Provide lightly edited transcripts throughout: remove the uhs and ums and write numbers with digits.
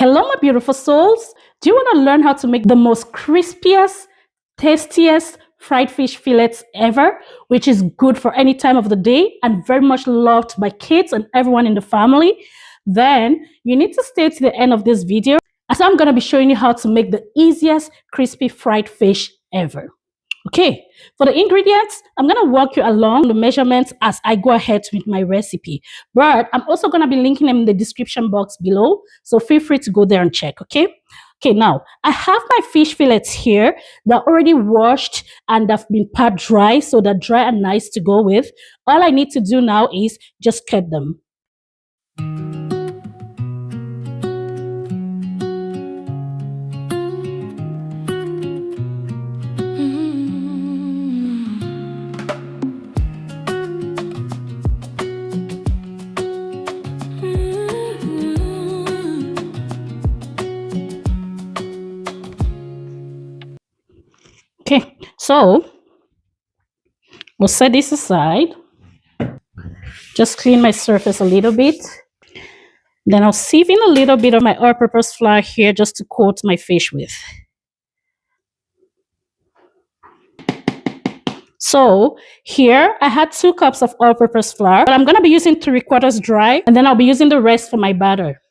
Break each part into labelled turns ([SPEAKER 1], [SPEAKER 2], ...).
[SPEAKER 1] Hello, my beautiful souls. Do you want to learn how to make the most crispiest, tastiest fried fish fillets ever, which is good for any time of the day and very much loved by kids and everyone in the family? Then you need to stay to the end of this video as I'm going to be showing you how to make the easiest crispy fried fish ever. Okay, for the ingredients, I'm going to walk you along the measurements as I go ahead with my recipe. But I'm also going to be linking them in the description box below. So feel free to go there and check, okay? Okay, now I have my fish fillets here. They're already washed and they've been pat dry, so they're dry and nice to go with. All I need to do now is just cut them. Okay, so we'll set this aside. Just clean my surface a little bit. Then I'll sieve in a little bit of my all-purpose flour here just to coat my fish with. So here I had 2 cups of all-purpose flour, but I'm going to be using 3/4 dry, and then I'll be using the rest for my batter.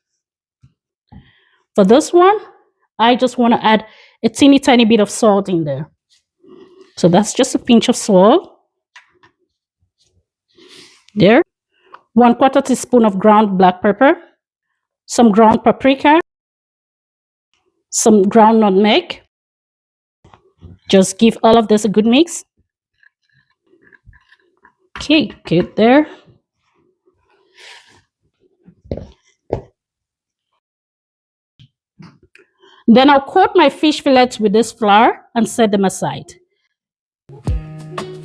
[SPEAKER 1] For this one, I just want to add a teeny tiny bit of salt in there. So that's just a pinch of salt. There. 1/4 teaspoon of ground black pepper, some ground paprika, some ground nutmeg. Just give all of this a good mix. Okay, good there. Then I'll coat my fish fillets with this flour and set them aside.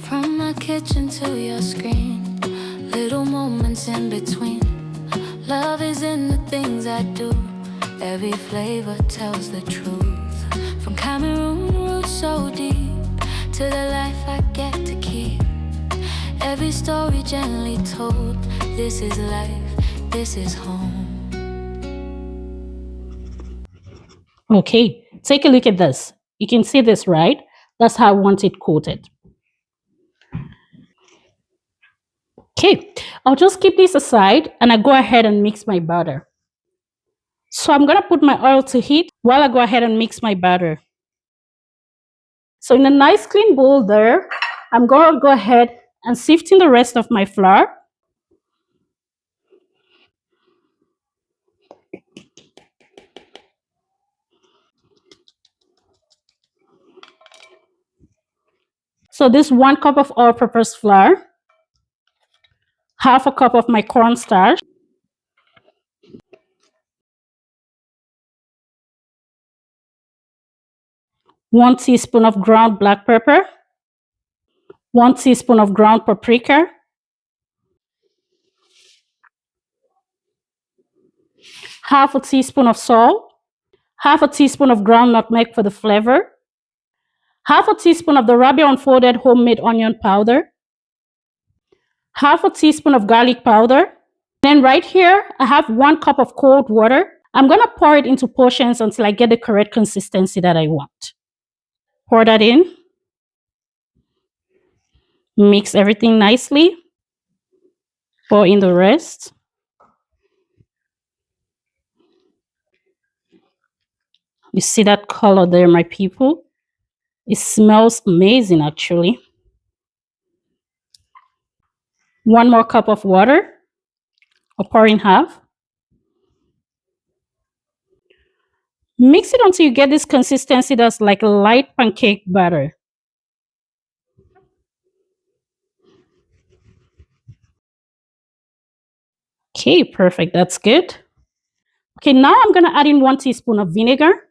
[SPEAKER 2] From my kitchen to your screen, little moments in between. Love is in the things I do. Every flavor tells the truth. From Cameroon roots so deep to the life I get to keep. Every story gently told. This is life, this is home.
[SPEAKER 1] Okay, take a look at this. You can see this, right? That's how I want it coated. Okay, I'll just keep this aside and I go ahead and mix my batter. So I'm going to put my oil to heat while I go ahead and mix my batter. So in a nice clean bowl there, I'm going to go ahead and sift in the rest of my flour. So this 1 cup of all-purpose flour, 1/2 cup of my cornstarch, 1 teaspoon of ground black pepper, 1 teaspoon of ground paprika, 1/2 teaspoon of salt, 1/2 teaspoon of ground nutmeg for the flavor, 1/2 teaspoon of the Rabia unfolded homemade onion powder, 1/2 teaspoon of garlic powder. Then right here, I have 1 cup of cold water. I'm going to pour it into portions until I get the correct consistency that I want. Pour that in. Mix everything nicely. Pour in the rest. You see that color there, my people? It smells amazing, actually. 1 more cup of water. I'll pour in half. Mix it until you get this consistency that's like a light pancake batter. Okay, perfect. That's good. Okay, now I'm going to add in 1 teaspoon of vinegar.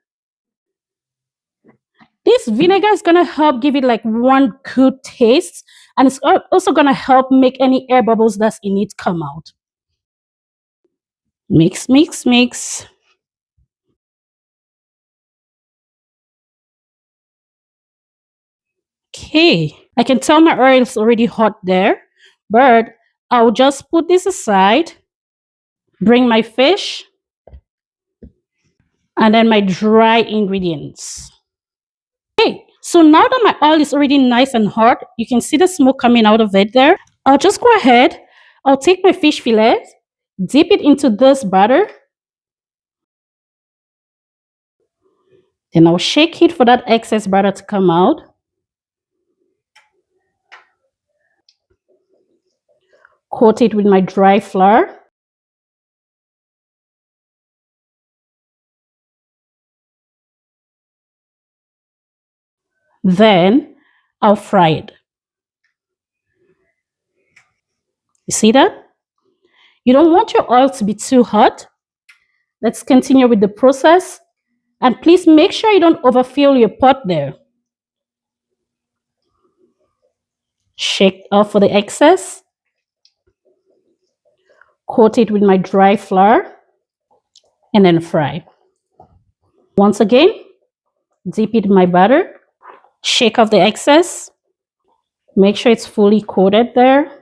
[SPEAKER 1] This vinegar is going to help give it like one good taste, and it's also going to help make any air bubbles that's in it come out. Mix, mix, mix. Okay, I can tell my oil is already hot there, but I'll just put this aside, bring my fish, And then my dry ingredients. Okay, so now that my oil is already nice and hot, you can see the smoke coming out of it there. I'll just go ahead. I'll take my fish fillet, dip it into this batter. Then I'll shake it for that excess batter to come out. Coat it with my dry flour. Then I'll fry it. You see that? You don't want your oil to be too hot. Let's continue with the process. And please make sure you don't overfill your pot there. Shake off for the excess. Coat it with my dry flour. And then fry. Once again, dip it in my butter. Shake off the excess. Make sure it's fully coated there.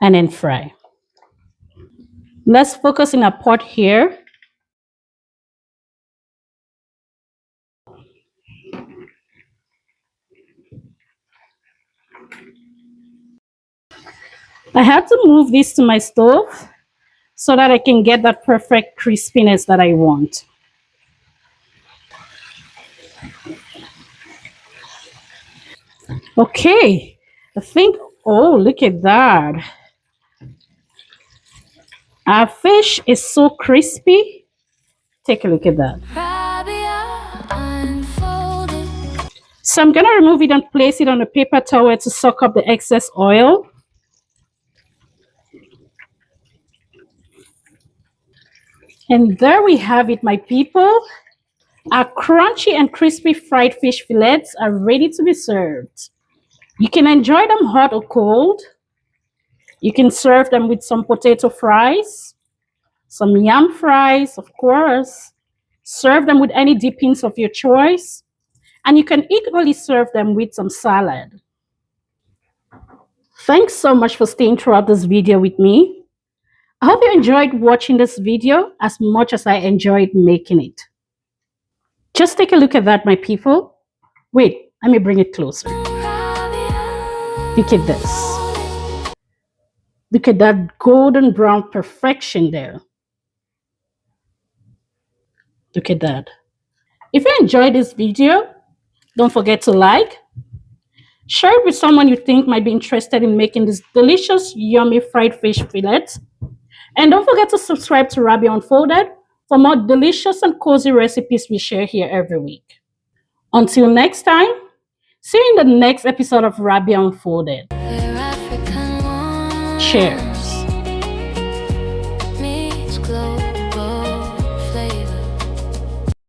[SPEAKER 1] And then fry. Let's focus in our pot here. I have to move this to my stove so that I can get that perfect crispiness that I want. Okay, I think, oh, look at that. Our fish is so crispy. Take a look at that. So I'm gonna remove it and place it on a paper towel to soak up the excess oil. And there we have it, my people. Our crunchy and crispy fried fish fillets are ready to be served. You can enjoy them hot or cold. You can serve them with some potato fries, some yam fries, of course. Serve them with any dippings of your choice. And you can equally serve them with some salad. Thanks so much for staying throughout this video with me. I hope you enjoyed watching this video as much as I enjoyed making it. Just take a look at that, my people. Wait, let me bring it closer. Look at this. Look at that golden brown perfection there. Look at that. If you enjoyed this video, don't forget to like, share it with someone you think might be interested in making this delicious, yummy fried fish fillet. And don't forget to subscribe to Rabia Unfolded for more delicious and cozy recipes we share here every week. Until next time, see you in the next episode of Rabia Unfolded. Share.